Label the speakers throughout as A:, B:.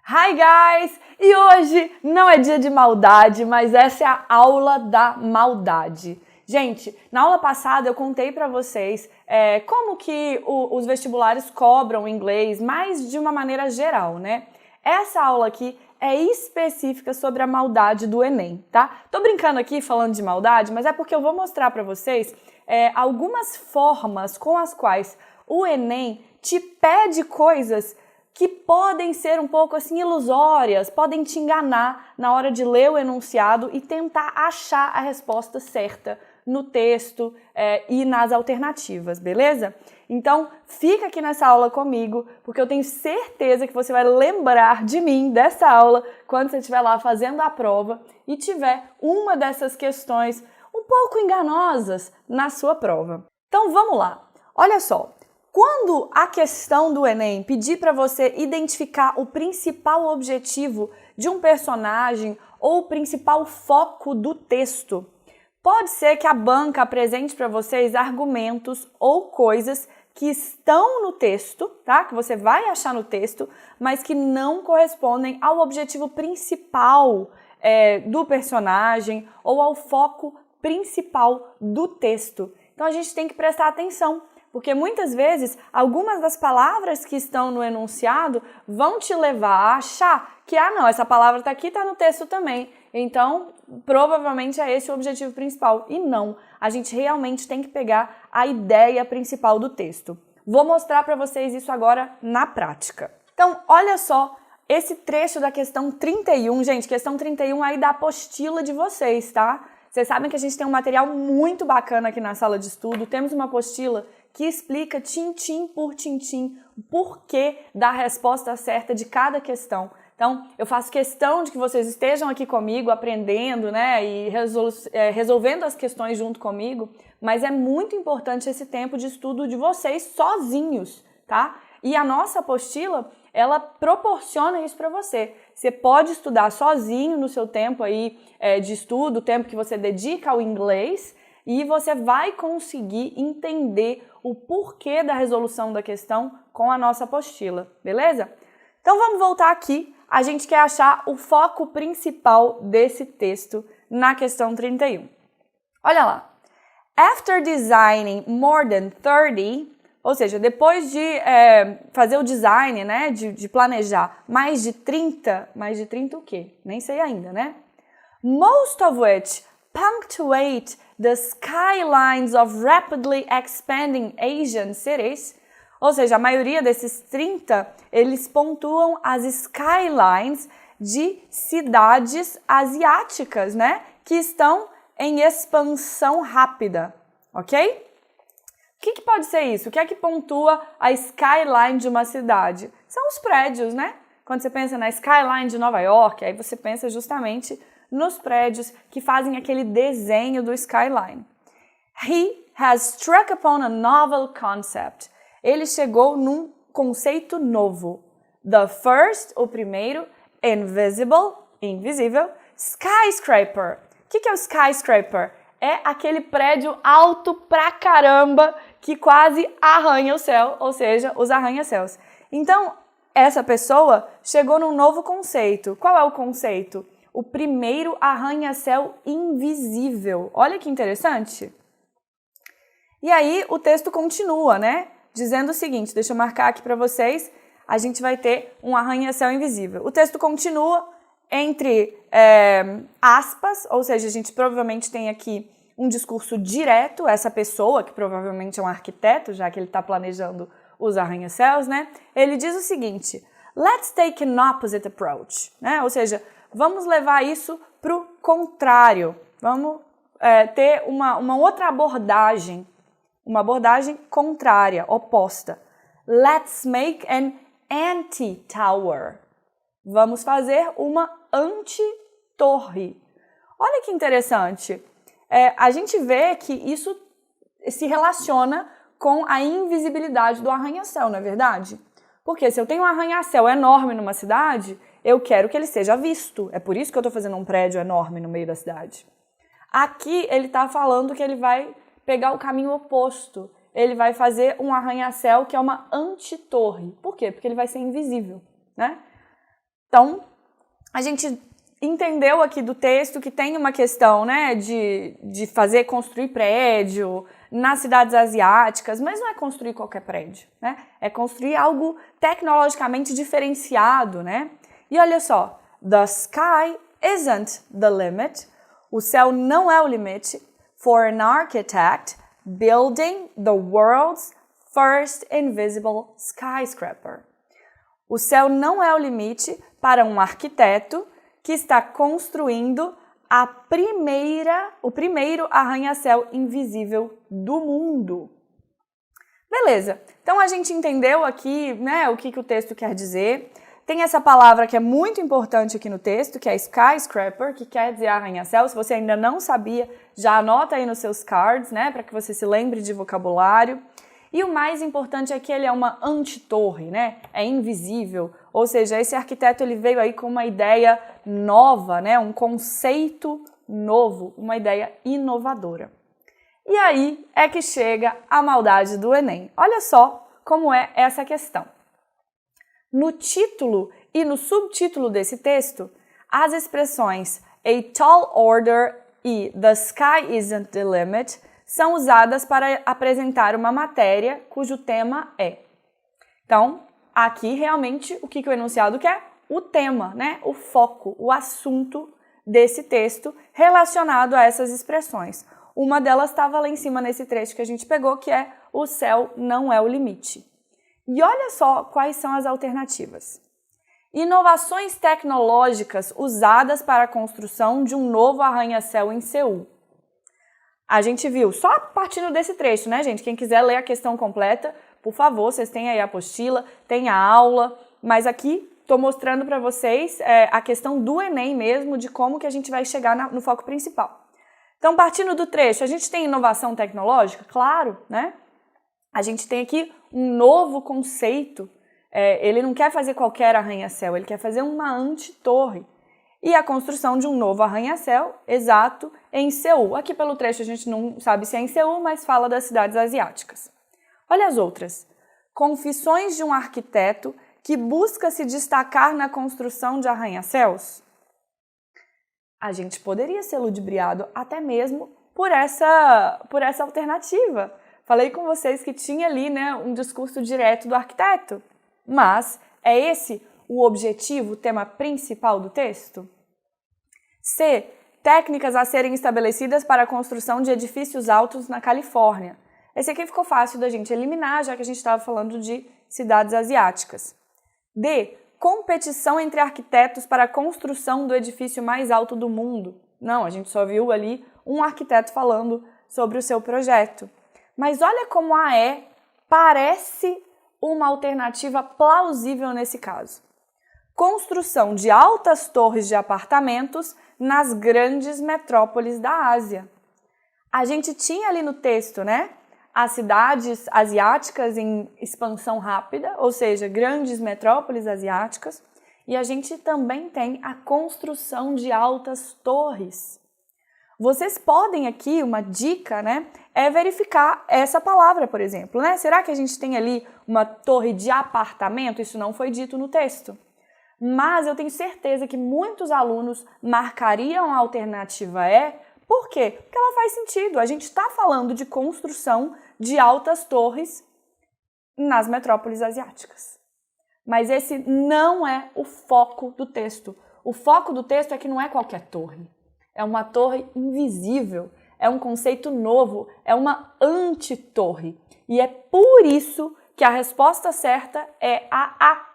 A: Hi guys! E hoje não é dia de maldade, mas essa é a aula da maldade. Gente, na aula passada eu contei pra vocês como que os vestibulares cobram inglês, mas de uma maneira geral, né? Essa aula aqui é específica sobre a maldade do Enem, tá? Tô brincando aqui falando de maldade, mas é porque eu vou mostrar pra vocês algumas formas com as quais o Enem te pede coisas que podem ser um pouco assim ilusórias, podem te enganar na hora de ler o enunciado e tentar achar a resposta certa no texto e nas alternativas, beleza? Então, fica aqui nessa aula comigo, porque eu tenho certeza que você vai lembrar de mim, dessa aula, quando você estiver lá fazendo a prova e tiver uma dessas questões um pouco enganosas na sua prova. Então, vamos lá. Olha só. Quando a questão do Enem pedir para você identificar o principal objetivo de um personagem ou o principal foco do texto, pode ser que a banca apresente para vocês argumentos ou coisas que estão no texto, tá? Que você vai achar no texto, mas que não correspondem ao objetivo principal do personagem ou ao foco principal do texto. Então a gente tem que prestar atenção. Porque muitas vezes, algumas das palavras que estão no enunciado vão te levar a achar que, não, essa palavra está aqui, está no texto também. Então, provavelmente é esse o objetivo principal. E não, a gente realmente tem que pegar a ideia principal do texto. Vou mostrar para vocês isso agora na prática. Então, olha só esse trecho da questão 31. Gente, questão 31 aí da apostila de vocês, tá? Vocês sabem que a gente tem um material muito bacana aqui na sala de estudo. Temos uma apostila que explica tintim por tintim o porquê da resposta certa de cada questão. Então, eu faço questão de que vocês estejam aqui comigo, aprendendo, né, e resolvendo as questões junto comigo, mas é muito importante esse tempo de estudo de vocês sozinhos, tá? E a nossa apostila, ela proporciona isso para você. Você pode estudar sozinho no seu tempo aí de estudo, o tempo que você dedica ao inglês, e você vai conseguir entender o porquê da resolução da questão com a nossa apostila, beleza? Então vamos voltar aqui. A gente quer achar o foco principal desse texto na questão 31. Olha lá. After designing more than 30, ou seja, depois de fazer o design, né, de planejar mais de 30 o quê? Nem sei ainda, né? Most of which punctuate the skylines of rapidly expanding Asian cities, ou seja, a maioria desses 30, eles pontuam as skylines de cidades asiáticas, né, que estão em expansão rápida, ok? O que pode ser isso? O que é que pontua a skyline de uma cidade? São os prédios, né? Quando você pensa na skyline de Nova York, aí você pensa justamente nos prédios que fazem aquele desenho do skyline. He has struck upon a novel concept. Ele chegou num conceito novo. The first, o primeiro, invisível, skyscraper. O que é o skyscraper? É aquele prédio alto pra caramba que quase arranha o céu, ou seja, os arranha-céus. Então, essa pessoa chegou num novo conceito. Qual é o conceito? O primeiro arranha-céu invisível. Olha que interessante. E aí o texto continua, né? Dizendo o seguinte, deixa eu marcar aqui para vocês, a gente vai ter um arranha-céu invisível. O texto continua entre aspas, ou seja, a gente provavelmente tem aqui um discurso direto, essa pessoa, que provavelmente é um arquiteto, já que ele está planejando os arranha-céus, né? Ele diz o seguinte, let's take an opposite approach, né? Ou seja, vamos levar isso para o contrário, vamos ter uma outra abordagem, uma abordagem contrária, oposta. Let's make an anti-tower. Vamos fazer uma anti-torre. Olha que interessante. A gente vê que isso se relaciona com a invisibilidade do arranha-céu, não é verdade? Porque se eu tenho um arranha-céu enorme numa cidade, eu quero que ele seja visto. É por isso que eu estou fazendo um prédio enorme no meio da cidade. Aqui ele está falando que ele vai pegar o caminho oposto. Ele vai fazer um arranha-céu que é uma anti-torre. Por quê? Porque ele vai ser invisível, né? Então, a gente entendeu aqui do texto que tem uma questão, né, de construir prédio nas cidades asiáticas, mas não é construir qualquer prédio, né? É construir algo tecnologicamente diferenciado, né? E olha só, the sky isn't the limit. O céu não é o limite for an architect building the world's first invisible skyscraper. O céu não é o limite para um arquiteto que está construindo o primeiro arranha-céu invisível do mundo. Beleza, então a gente entendeu aqui, né, o que o texto quer dizer. Tem essa palavra que é muito importante aqui no texto, que é skyscraper, que quer dizer arranha-céu. Se você ainda não sabia, já anota aí nos seus cards, né, para que você se lembre de vocabulário. E o mais importante é que ele é uma antitorre, né? É invisível, ou seja, esse arquiteto ele veio aí com uma ideia nova, né? Um conceito novo, uma ideia inovadora. E aí é que chega a maldade do Enem. Olha só como é essa questão. No título e no subtítulo desse texto, as expressões a tall order e the sky isn't the limit são usadas para apresentar uma matéria cujo tema é. Então, aqui realmente o que o enunciado quer? O tema, né? O foco, o assunto desse texto relacionado a essas expressões. Uma delas estava lá em cima nesse trecho que a gente pegou, que é o céu não é o limite. E olha só quais são as alternativas. Inovações tecnológicas usadas para a construção de um novo arranha-céu em Seul. A gente viu, só partindo desse trecho, né, gente? Quem quiser ler a questão completa, por favor, vocês têm aí a apostila, tem a aula, mas aqui estou mostrando para vocês a questão do Enem mesmo, de como que a gente vai chegar no foco principal. Então, partindo do trecho, a gente tem inovação tecnológica? Claro, né? A gente tem aqui um novo conceito, ele não quer fazer qualquer arranha-céu, ele quer fazer uma antitorre. E a construção de um novo arranha-céu, exato, em Seul. Aqui pelo trecho a gente não sabe se é em Seul, mas fala das cidades asiáticas. Olha as outras. Confissões de um arquiteto que busca se destacar na construção de arranha-céus. A gente poderia ser ludibriado até mesmo por essa alternativa. Falei com vocês que tinha ali, né, um discurso direto do arquiteto. Mas é esse o objetivo, o tema principal do texto? C. Técnicas a serem estabelecidas para a construção de edifícios altos na Califórnia. Esse aqui ficou fácil da gente eliminar, já que a gente estava falando de cidades asiáticas. D. Competição entre arquitetos para a construção do edifício mais alto do mundo. Não, a gente só viu ali um arquiteto falando sobre o seu projeto. Mas olha como a E parece uma alternativa plausível nesse caso. Construção de altas torres de apartamentos nas grandes metrópoles da Ásia. A gente tinha ali no texto, né, as cidades asiáticas em expansão rápida, ou seja, grandes metrópoles asiáticas, e a gente também tem a construção de altas torres. Vocês podem aqui, uma dica, né, é verificar essa palavra, por exemplo, né? Será que a gente tem ali uma torre de apartamento? Isso não foi dito no texto. Mas eu tenho certeza que muitos alunos marcariam a alternativa E. Por quê? Porque ela faz sentido. A gente está falando de construção de altas torres nas metrópoles asiáticas. Mas esse não é o foco do texto. O foco do texto é que não é qualquer torre. É uma torre invisível, é um conceito novo, é uma antitorre. E é por isso que a resposta certa é a A.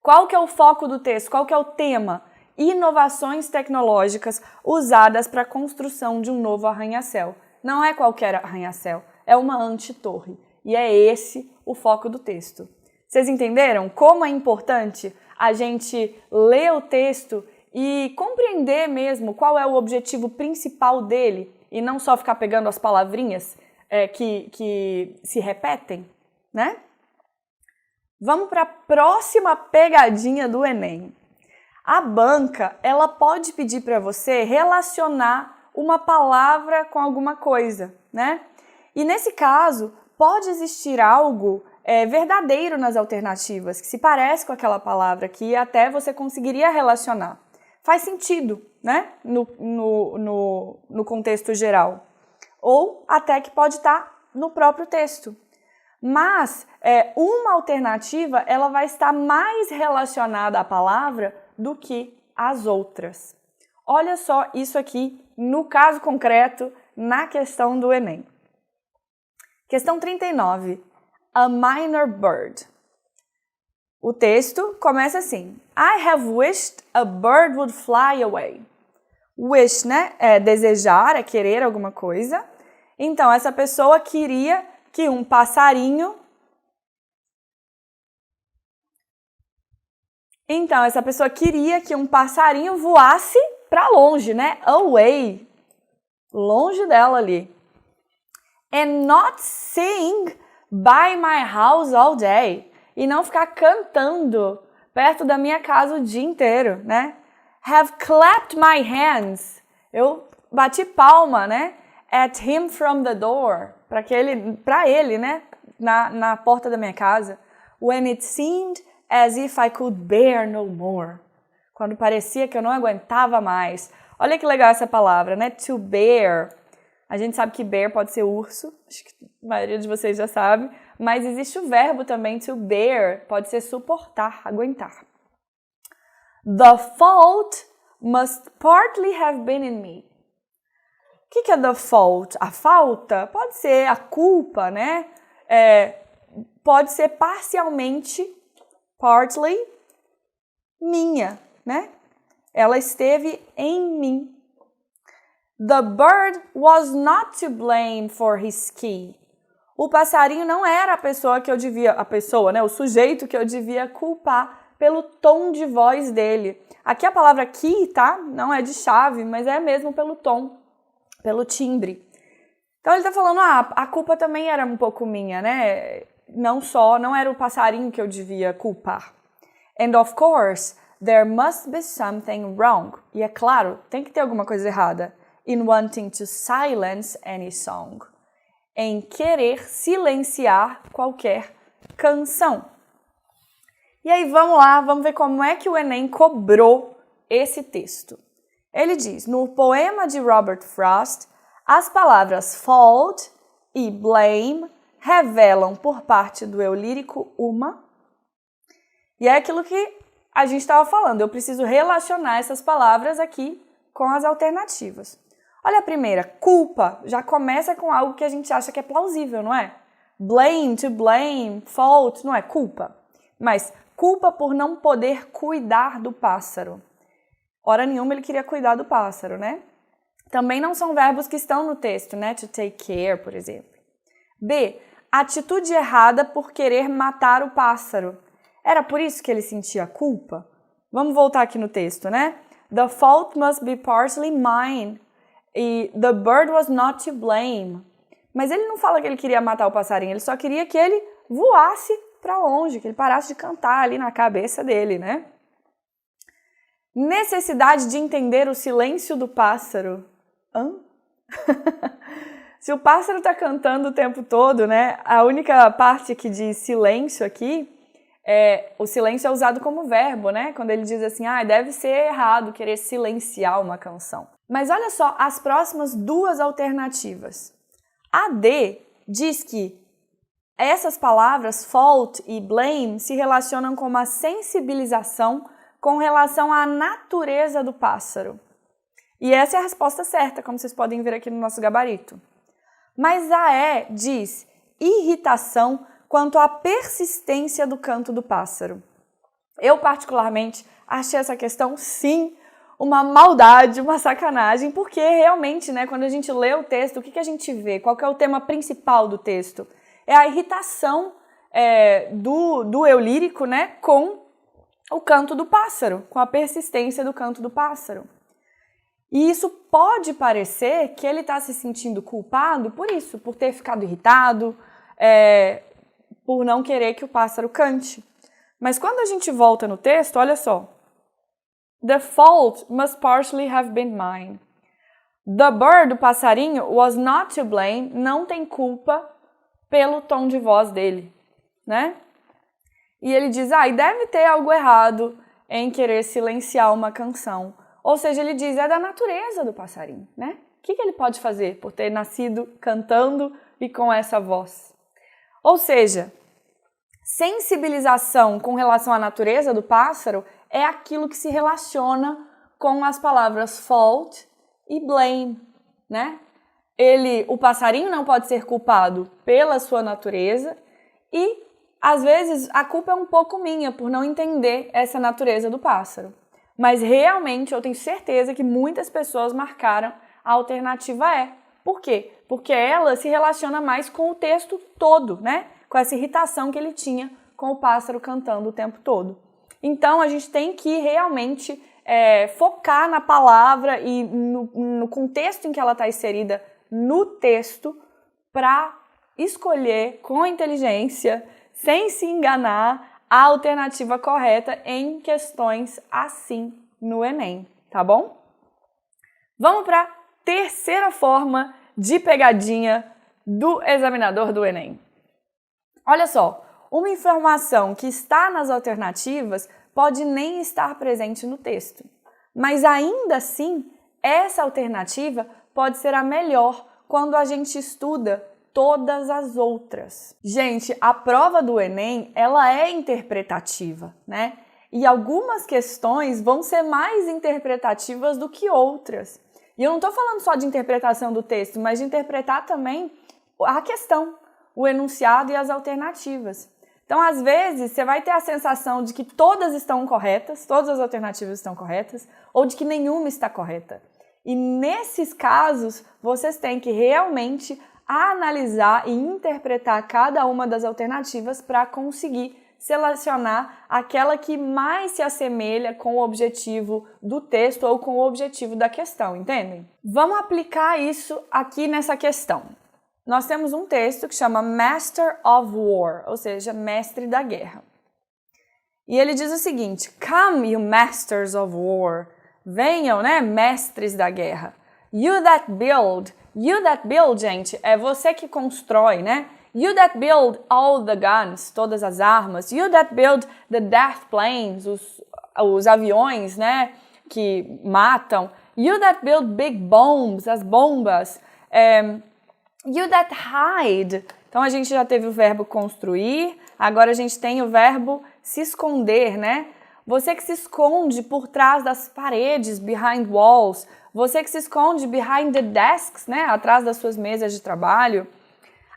A: Qual que é o foco do texto? Qual que é o tema? Inovações tecnológicas usadas para a construção de um novo arranha-céu. Não é qualquer arranha-céu, é uma antitorre. E é esse o foco do texto. Vocês entenderam como é importante a gente ler o texto e compreender mesmo qual é o objetivo principal dele e não só ficar pegando as palavrinhas que se repetem, né? Vamos para a próxima pegadinha do Enem. A banca, ela pode pedir para você relacionar uma palavra com alguma coisa, né? E nesse caso, pode existir algo verdadeiro nas alternativas, que se parece com aquela palavra que até você conseguiria relacionar. Faz sentido, né? No contexto geral. Ou até que pode estar no próprio texto. Mas uma alternativa ela vai estar mais relacionada à palavra do que as outras. Olha só isso aqui no caso concreto, na questão do Enem. Questão 39. A minor bird. O texto começa assim. I have wished a bird would fly away. Wish, né? É desejar, é querer alguma coisa. Então, essa pessoa queria que um passarinho... voasse para longe, né? Away. Longe dela ali. And not sing by my house all day. E não ficar cantando perto da minha casa o dia inteiro, né? Have clapped my hands. Eu bati palma, né? At him from the door. Para ele, né? Na porta da minha casa. When it seemed as if I could bear no more. Quando parecia que eu não aguentava mais. Olha que legal essa palavra, né? To bear. A gente sabe que bear pode ser urso, acho que a maioria de vocês já sabe, mas existe o verbo também, to bear, pode ser suportar, aguentar. The fault must partly have been in me. O que é the fault? A falta? Pode ser a culpa, né? Pode ser parcialmente, partly, minha, né? Ela esteve em mim. The bird was not to blame for his key. O passarinho não era o sujeito que eu devia culpar pelo tom de voz dele. Aqui a palavra key, tá? Não é de chave, mas é mesmo pelo tom, pelo timbre. Então ele tá falando, a culpa também era um pouco minha, né? Não era o passarinho que eu devia culpar. And of course, there must be something wrong. E é claro, tem que ter alguma coisa errada. In wanting to silence any song. Em querer silenciar qualquer canção. E aí vamos lá, vamos ver como é que o Enem cobrou esse texto. Ele diz, no poema de Robert Frost, as palavras fault e blame revelam por parte do eu lírico uma. E é aquilo que a gente estava falando, eu preciso relacionar essas palavras aqui com as alternativas. Olha a primeira, culpa, já começa com algo que a gente acha que é plausível, não é? Blame, to blame, fault, não é culpa. Mas culpa por não poder cuidar do pássaro. Hora nenhuma ele queria cuidar do pássaro, né? Também não são verbos que estão no texto, né? To take care, por exemplo. B, atitude errada por querer matar o pássaro. Era por isso que ele sentia culpa? Vamos voltar aqui no texto, né? The fault must be partially mine. E the bird was not to blame. Mas ele não fala que ele queria matar o passarinho, ele só queria que ele voasse para longe, que ele parasse de cantar ali na cabeça dele, né? Necessidade de entender o silêncio do pássaro. Hã? Se o pássaro está cantando o tempo todo, né? A única parte que diz silêncio aqui, o silêncio é usado como verbo, né? Quando ele diz assim, deve ser errado querer silenciar uma canção. Mas olha só as próximas duas alternativas. A D diz que essas palavras, fault e blame, se relacionam com uma sensibilização com relação à natureza do pássaro. E essa é a resposta certa, como vocês podem ver aqui no nosso gabarito. Mas a E diz irritação quanto à persistência do canto do pássaro. Eu, particularmente, achei essa questão, sim, uma maldade, uma sacanagem, porque realmente, né, quando a gente lê o texto, o que a gente vê? Qual que é o tema principal do texto? É a irritação do eu lírico, né, com o canto do pássaro, com a persistência do canto do pássaro. E isso pode parecer que ele está se sentindo culpado por isso, por ter ficado irritado, por não querer que o pássaro cante. Mas quando a gente volta no texto, olha só. The fault must partially have been mine. The bird, o passarinho, was not to blame, não tem culpa pelo tom de voz dele. né? E ele diz, e deve ter algo errado em querer silenciar uma canção. Ou seja, ele diz, é da natureza do passarinho, né? O que ele pode fazer por ter nascido cantando e com essa voz? Ou seja, sensibilização com relação à natureza do pássaro é aquilo que se relaciona com as palavras fault e blame, né? O passarinho não pode ser culpado pela sua natureza e, às vezes, a culpa é um pouco minha por não entender essa natureza do pássaro. Mas, realmente, eu tenho certeza que muitas pessoas marcaram a alternativa E. Por quê? Porque ela se relaciona mais com o texto todo, né? Com essa irritação que ele tinha com o pássaro cantando o tempo todo. Então, a gente tem que realmente focar na palavra e no contexto em que ela está inserida no texto para escolher com inteligência, sem se enganar, a alternativa correta em questões assim no Enem, tá bom? Vamos para a terceira forma de pegadinha do examinador do Enem. Olha só, uma informação que está nas alternativas pode nem estar presente no texto, mas ainda assim, essa alternativa pode ser a melhor quando a gente estuda todas as outras. Gente, a prova do Enem, ela é interpretativa, né? E algumas questões vão ser mais interpretativas do que outras. E eu não estou falando só de interpretação do texto, mas de interpretar também a questão, o enunciado e as alternativas. Então, às vezes, você vai ter a sensação de que todas estão corretas, todas as alternativas estão corretas, ou de que nenhuma está correta. E nesses casos, vocês têm que realmente analisar e interpretar cada uma das alternativas para conseguir selecionar aquela que mais se assemelha com o objetivo do texto ou com o objetivo da questão, entendem? Vamos aplicar isso aqui nessa questão. Nós temos um texto que chama Master of War, ou seja, mestre da guerra. E ele diz o seguinte, Come, you masters of war. Venham, né, mestres da guerra. You that build, gente, é você que constrói, né? You that build all the guns, todas as armas. You that build the death planes, os aviões, né, que matam. You that build big bombs, as bombas. You that hide. Então, a gente já teve o verbo construir, agora a gente tem o verbo se esconder, né? Você que se esconde por trás das paredes, behind walls. Você que se esconde behind the desks, né? Atrás das suas mesas de trabalho.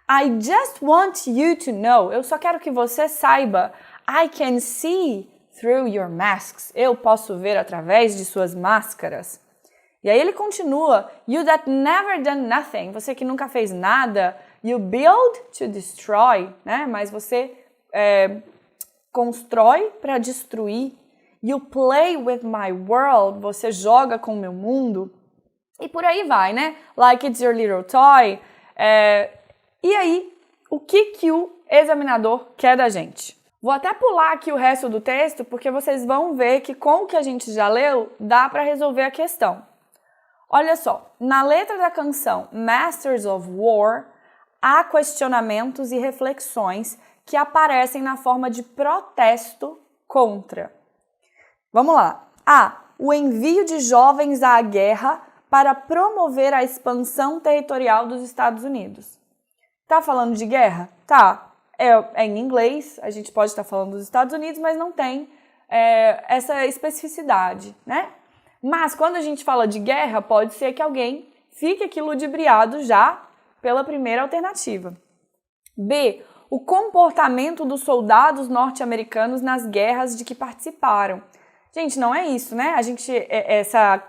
A: I just want you to know. Eu só quero que você saiba. I can see through your masks. Eu posso ver através de suas máscaras. E aí ele continua. You that never done nothing. Você que nunca fez nada. You build to destroy, né? Mas você constrói para destruir. You play with my world. Você joga com o meu mundo. E por aí vai, né? Like it's your little toy. E aí, o que o examinador quer da gente? Vou até pular aqui o resto do texto, porque vocês vão ver que com o que a gente já leu, dá para resolver a questão. Olha só, na letra da canção Masters of War, há questionamentos e reflexões que aparecem na forma de protesto contra. Vamos lá. A. O envio de jovens à guerra para promover a expansão territorial dos Estados Unidos. Tá falando de guerra? Tá. É em inglês, a gente pode estar falando dos Estados Unidos, mas não tem essa especificidade, né? Mas quando a gente fala de guerra, pode ser que alguém fique aqui ludibriado já pela primeira alternativa. B. O comportamento dos soldados norte-americanos nas guerras de que participaram. Gente, não é isso, né?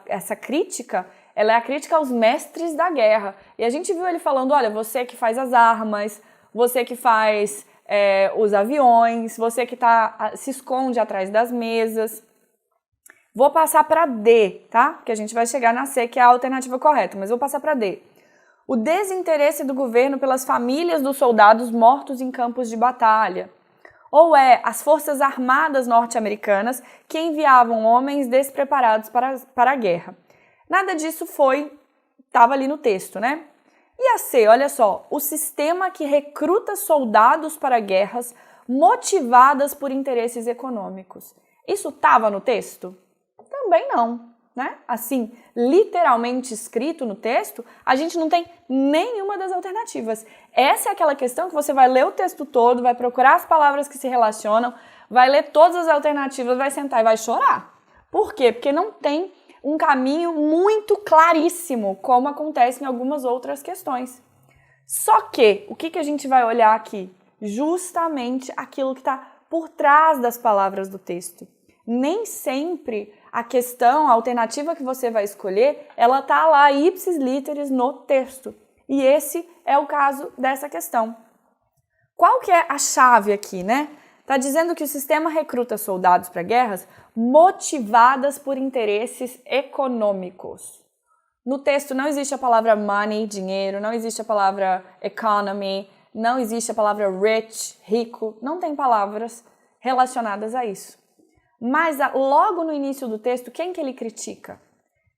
A: Essa crítica, ela é a crítica aos mestres da guerra. E a gente viu ele falando, olha, você que faz as armas, você que faz os aviões, você que se esconde atrás das mesas. Vou passar para D, tá? Porque a gente vai chegar na C, que é a alternativa correta, mas vou passar para D. O desinteresse do governo pelas famílias dos soldados mortos em campos de batalha. Ou as forças armadas norte-americanas que enviavam homens despreparados para a guerra. Nada disso estava ali no texto, né? E a C, olha só, o sistema que recruta soldados para guerras motivadas por interesses econômicos. Isso estava no texto? Também não, né? Assim, literalmente escrito no texto, a gente não tem nenhuma das alternativas. Essa é aquela questão que você vai ler o texto todo, vai procurar as palavras que se relacionam, vai ler todas as alternativas, vai sentar e vai chorar. Por quê? Porque não tem um caminho muito claríssimo, como acontece em algumas outras questões. Só que, o que a gente vai olhar aqui? Justamente aquilo que está por trás das palavras do texto. Nem sempre a questão, a alternativa que você vai escolher, ela está lá ipsis literis no texto. E esse é o caso dessa questão. Qual que é a chave aqui, né? Está dizendo que o sistema recruta soldados para guerras motivadas por interesses econômicos. No texto não existe a palavra money, dinheiro, não existe a palavra economy, não existe a palavra rich, rico, não tem palavras relacionadas a isso. Mas logo no início do texto, quem que ele critica?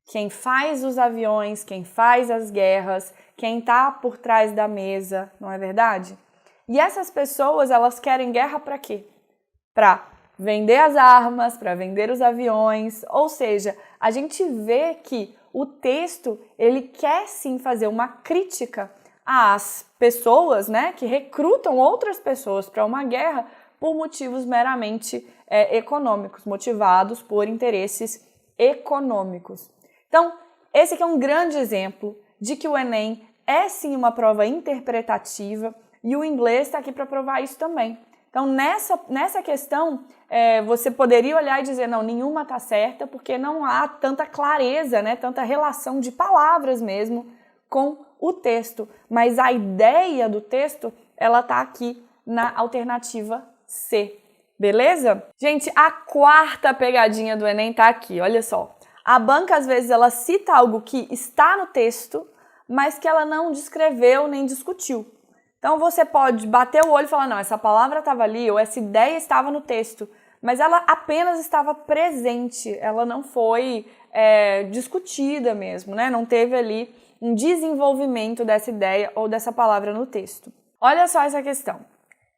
A: Quem faz os aviões, quem faz as guerras, quem está por trás da mesa, não é verdade? E essas pessoas, elas querem guerra para quê? Para vender as armas, para vender os aviões, ou seja, a gente vê que o texto, ele quer sim fazer uma crítica às pessoas, né, que recrutam outras pessoas para uma guerra por motivos meramente econômicos, motivados por interesses econômicos. Então, esse aqui é um grande exemplo de que o Enem é sim uma prova interpretativa e o inglês está aqui para provar isso também. Então, nessa questão, você poderia olhar e dizer, não, nenhuma está certa, porque não há tanta clareza, né, tanta relação de palavras mesmo com o texto. Mas a ideia do texto, ela está aqui na alternativa C. Beleza? Gente, a quarta pegadinha do Enem está aqui, olha só. A banca, às vezes, ela cita algo que está no texto, mas que ela não descreveu nem discutiu. Então, você pode bater o olho e falar, não, essa palavra estava ali, ou essa ideia estava no texto, mas ela apenas estava presente, ela não foi discutida mesmo, né? Não teve ali um desenvolvimento dessa ideia ou dessa palavra no texto. Olha só essa questão.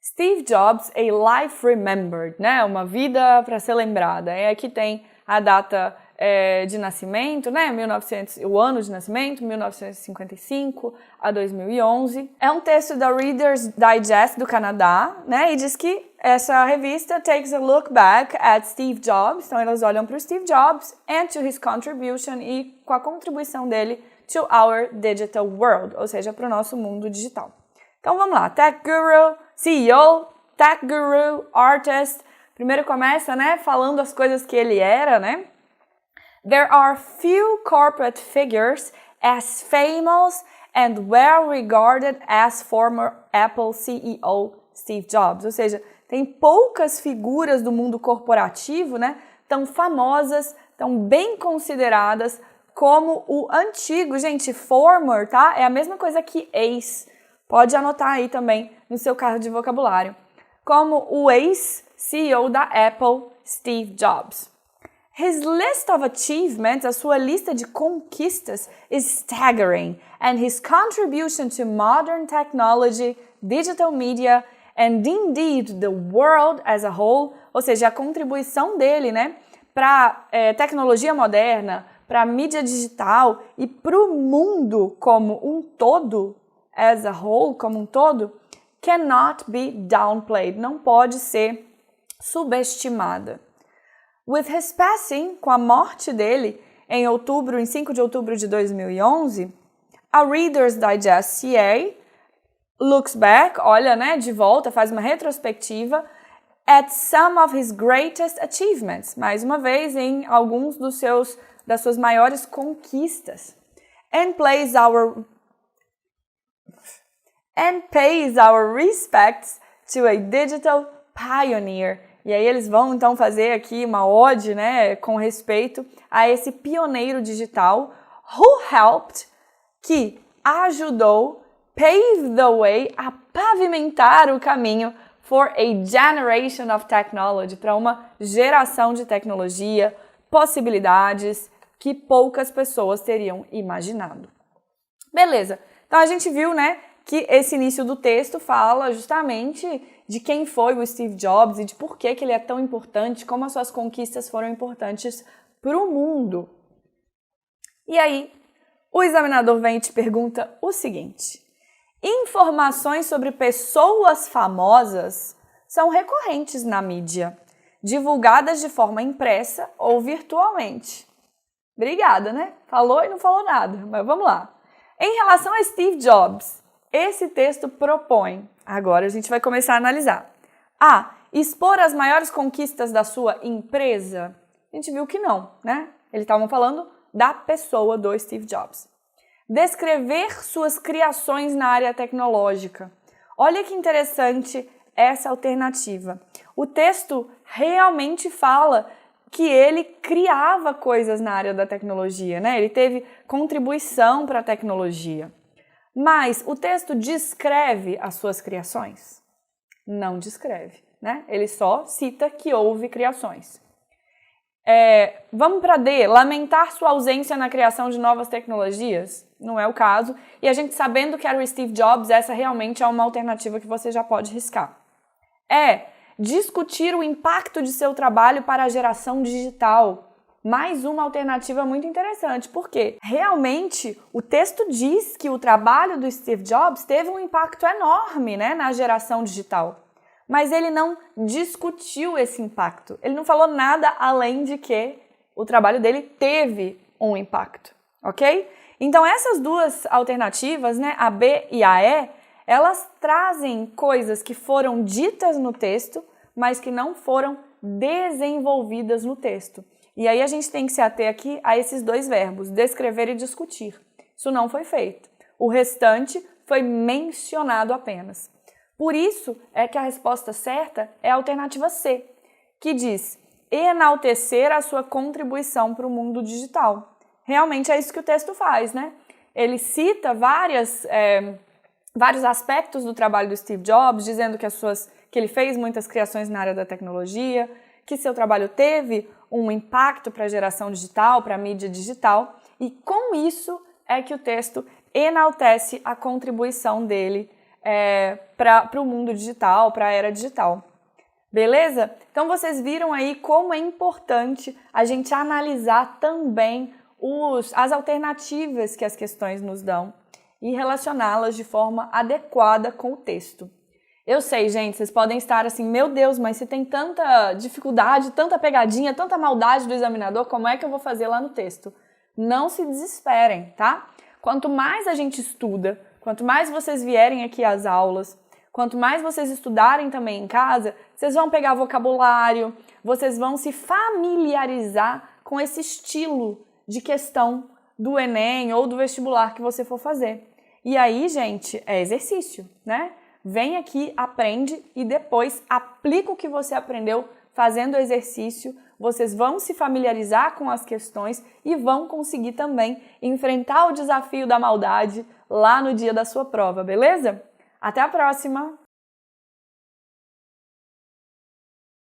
A: Steve Jobs, a life remembered, né? Uma vida para ser lembrada. E aqui tem a data de nascimento, né? O ano de nascimento, 1955 a 2011. É um texto da Reader's Digest do Canadá, né? E diz que essa revista takes a look back at Steve Jobs. Então, elas olham para o Steve Jobs and to his contribution e com a contribuição dele to our digital world, ou seja, para o nosso mundo digital. Então, vamos lá. Tech Guru, CEO, Tech Guru, Artist. Primeiro começa, né, falando as coisas que ele era, né? There are few corporate figures as famous and well regarded as former Apple CEO Steve Jobs. Ou seja, tem poucas figuras do mundo corporativo, né, tão famosas, tão bem consideradas como o antigo, gente, former, tá? É a mesma coisa que ex. Pode anotar aí também no seu carro de vocabulário. Como o ex-CEO da Apple, Steve Jobs. His list of achievements, a sua lista de conquistas, is staggering, and his contribution to modern technology, digital media, and indeed the world as a whole, ou seja, a contribuição dele, né, para tecnologia moderna, para a mídia digital e para o mundo como um todo, as a whole, como um todo, cannot be downplayed, não pode ser subestimada. With his passing, com a morte dele, em 5 de outubro de 2011, a Reader's Digest CA looks back, olha, né, de volta, faz uma retrospectiva at some of his greatest achievements, mais uma vez em alguns das suas maiores conquistas, and pays our respects to a digital pioneer. E aí eles vão então fazer aqui uma ode, né, com respeito a esse pioneiro digital who helped, que ajudou, pave the way, a pavimentar o caminho for a generation of technology, para uma geração de tecnologia, possibilidades que poucas pessoas teriam imaginado. Beleza, então a gente viu, né, que esse início do texto fala justamente de quem foi o Steve Jobs e de por que ele é tão importante, como as suas conquistas foram importantes para o mundo. E aí, o examinador vem e te pergunta o seguinte: informações sobre pessoas famosas são recorrentes na mídia, divulgadas de forma impressa ou virtualmente. Obrigada, né? Falou e não falou nada, mas vamos lá. Em relação a Steve Jobs, esse texto propõe, agora a gente vai começar a analisar. A. Expor as maiores conquistas da sua empresa? A gente viu que não, né? Eles estavam falando da pessoa do Steve Jobs. Descrever suas criações na área tecnológica. Olha que interessante essa alternativa. O texto realmente fala que ele criava coisas na área da tecnologia, né? Ele teve contribuição para a tecnologia. Mas o texto descreve as suas criações? Não descreve, né? Ele só cita que houve criações. Vamos para D, lamentar sua ausência na criação de novas tecnologias? Não é o caso. E a gente sabendo que era o Steve Jobs, essa realmente é uma alternativa que você já pode riscar. Discutir o impacto de seu trabalho para a geração digital. Mais uma alternativa muito interessante, porque realmente o texto diz que o trabalho do Steve Jobs teve um impacto enorme, né, na geração digital. Mas ele não discutiu esse impacto. Ele não falou nada além de que o trabalho dele teve um impacto, ok? Então essas duas alternativas, né, a B e a E, elas trazem coisas que foram ditas no texto, mas que não foram desenvolvidas no texto. E aí a gente tem que se ater aqui a esses dois verbos, descrever e discutir. Isso não foi feito. O restante foi mencionado apenas. Por isso é que a resposta certa é a alternativa C, que diz enaltecer a sua contribuição para o mundo digital. Realmente é isso que o texto faz, né? Ele cita vários aspectos do trabalho do Steve Jobs, dizendo que ele fez muitas criações na área da tecnologia, que seu trabalho teve um impacto para a geração digital, para a mídia digital, e com isso é que o texto enaltece a contribuição dele para o mundo digital, para a era digital. Beleza? Então vocês viram aí como é importante a gente analisar também as alternativas que as questões nos dão e relacioná-las de forma adequada com o texto. Eu sei, gente, vocês podem estar assim, meu Deus, mas se tem tanta dificuldade, tanta pegadinha, tanta maldade do examinador, como é que eu vou fazer lá no texto? Não se desesperem, tá? Quanto mais a gente estuda, quanto mais vocês vierem aqui às aulas, quanto mais vocês estudarem também em casa, vocês vão pegar vocabulário, vocês vão se familiarizar com esse estilo de questão do Enem ou do vestibular que você for fazer. E aí, gente, é exercício, né? Vem aqui, aprende e depois aplica o que você aprendeu fazendo exercício. Vocês vão se familiarizar com as questões e vão conseguir também enfrentar o desafio da maldade lá no dia da sua prova, beleza? Até a próxima!